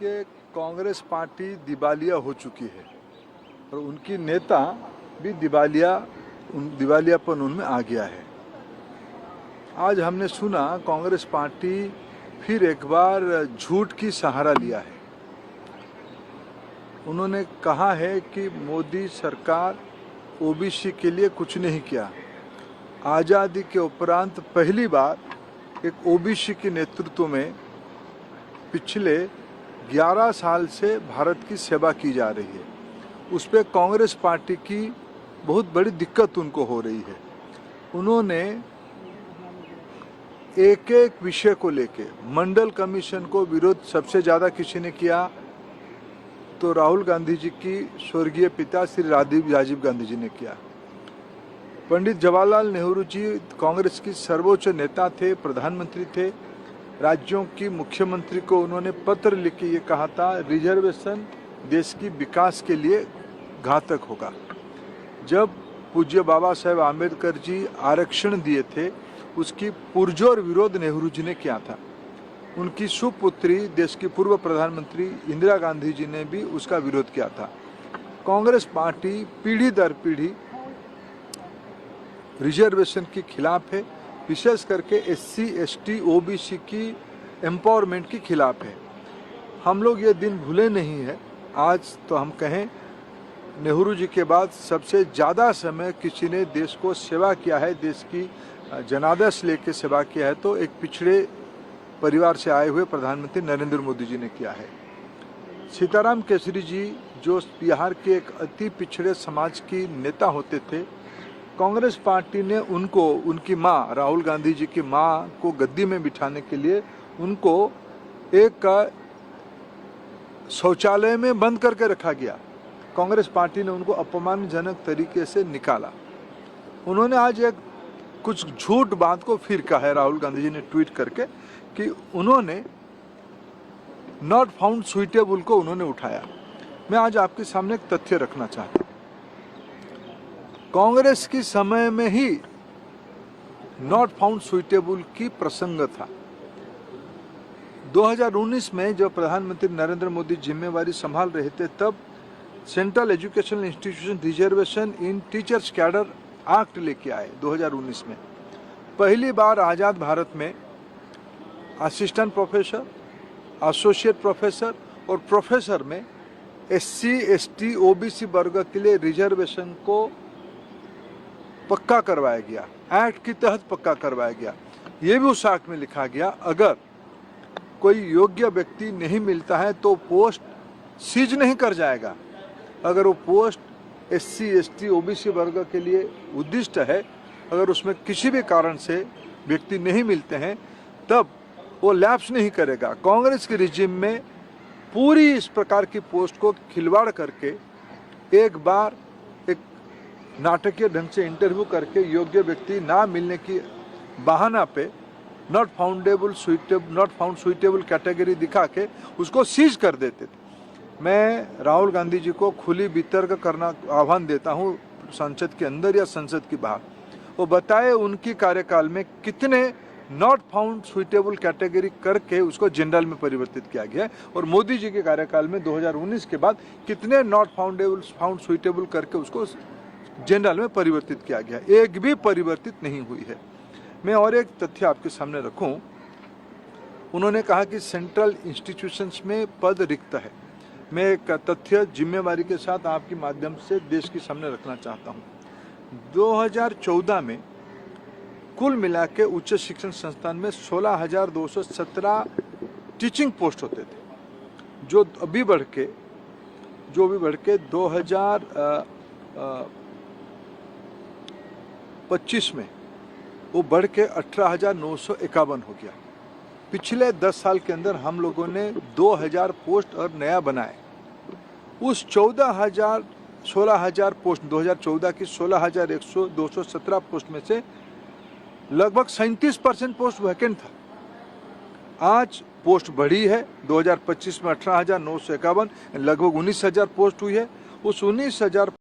कि कांग्रेस पार्टी दिवालिया हो चुकी है और उनकी नेता भी दिवालियापन उनमें आ गया है। आज हमने सुना कांग्रेस पार्टी फिर एक बार झूठ की सहारा लिया है। उन्होंने कहा है कि मोदी सरकार ओबीसी के लिए कुछ नहीं किया। आज़ादी के उपरांत पहली बार एक ओबीसी के नेतृत्व में पिछले 11 साल से भारत की सेवा की जा रही है। उस पर कांग्रेस पार्टी की बहुत बड़ी दिक्कत उनको हो रही है। उन्होंने एक एक विषय को लेके मंडल कमीशन को विरोध सबसे ज़्यादा किसी ने किया तो राहुल गांधी जी की स्वर्गीय पिता श्री राजीव गांधी जी ने किया। पंडित जवाहरलाल नेहरू जी कांग्रेस की सर्वोच्च नेता थे, प्रधानमंत्री थे। राज्यों की मुख्यमंत्री को उन्होंने पत्र लिख के ये कहा था रिजर्वेशन देश की विकास के लिए घातक होगा। जब पूज्य बाबा साहेब आम्बेडकर जी आरक्षण दिए थे उसकी पुरजोर विरोध नेहरू जी ने किया था। उनकी सुपुत्री देश की पूर्व प्रधानमंत्री इंदिरा गांधी जी ने भी उसका विरोध किया था। कांग्रेस पार्टी पीढ़ी दर पीढ़ी रिजर्वेशन के खिलाफ है, विशेष करके SC, ST, OBC की एम्पावरमेंट के खिलाफ है। हम लोग ये दिन भूले नहीं है। आज तो हम कहें नेहरू जी के बाद सबसे ज़्यादा समय किसी ने देश को सेवा किया है, देश की जनादेश लेके सेवा किया है तो एक पिछड़े परिवार से आए हुए प्रधानमंत्री नरेंद्र मोदी जी ने किया है। सीताराम केसरी जी जो बिहार के एक अति पिछड़े समाज की नेता होते थे, कांग्रेस पार्टी ने उनको उनकी मां राहुल गांधी जी की मां को गद्दी में बिठाने के लिए उनको एक शौचालय में बंद करके रखा गया। कांग्रेस पार्टी ने उनको अपमानजनक तरीके से निकाला। उन्होंने आज एक कुछ झूठ बात को फिर कहा है। राहुल गांधी जी ने ट्वीट करके कि उन्होंने नॉट फाउंड सुइटेबल को उन्होंने उठाया। मैं आज आपके सामने एक तथ्य रखना चाहता हूं। कांग्रेस की समय में ही नॉट फाउंड सुइटेबल की प्रसंग था। 2019 में जब प्रधानमंत्री नरेंद्र मोदी जिम्मेवारी संभाल रहे थे तब सेंट्रल एजुकेशनल इंस्टीट्यूशन रिजर्वेशन इन टीचर्स कैडर एक्ट लेके आए 2019 में। पहली बार आज़ाद भारत में असिस्टेंट प्रोफेसर, एसोसिएट प्रोफेसर और प्रोफेसर में SC, ST, OBC वर्ग के लिए रिजर्वेशन को पक्का करवाया गया, एक्ट के तहत पक्का करवाया गया। ये भी उस एक्ट में लिखा गया अगर कोई योग्य व्यक्ति नहीं मिलता है तो पोस्ट सीज नहीं कर जाएगा। अगर वो पोस्ट SC, ST, OBC वर्ग के लिए उद्दिष्ट है, अगर उसमें किसी भी कारण से व्यक्ति नहीं मिलते हैं तब वो लैप्स नहीं करेगा। कांग्रेस के रिजिम में पूरी इस प्रकार की पोस्ट को खिलवाड़ करके एक बार एक नाटकीय ढंग से इंटरव्यू करके योग्य व्यक्ति ना मिलने की बहाना पे नॉट फाउंड सुइटेबल कैटेगरी दिखा के उसको सीज कर देते थे। मैं राहुल गांधी जी को खुली वितर्क करना आह्वान देता हूं, संसद के अंदर या संसद के बाहर। वो बताए उनकी कार्यकाल में कितने नॉट फाउंड सुइटेबल कैटेगरी करके उसको जनरल में परिवर्तित किया गया और मोदी जी के कार्यकाल में 2019 के बाद कितने नॉट फाउंड सुइटेबल करके उसको जनरल में परिवर्तित किया गया। एक भी परिवर्तित नहीं हुई है। मैं और एक तथ्य आपके सामने रखूं। उन्होंने कहा कि सेंट्रल इंस्टीट्यूशंस में पद रिक्त है। मैं एक तथ्य जिम्मेवारी के साथ आपके माध्यम से देश के सामने रखना चाहता हूं। 2014 में कुल मिला के उच्च शिक्षण संस्थान में 16,217 टीचिंग पोस्ट होते थे, जो अभी बढ़ के 2025 में वो बढ़ के 18,951 हो गया। पिछले 10 साल के अंदर हम लोगों ने 2,000 पोस्ट और नया बनाए। उस 16,000 पोस्ट 2014 की 16,217 पोस्ट में से लगभग 37% पोस्ट वैकेंट था। आज पोस्ट बढ़ी है। 2025 में 18,951 लगभग 19,000 पोस्ट हुई है। उस 19,000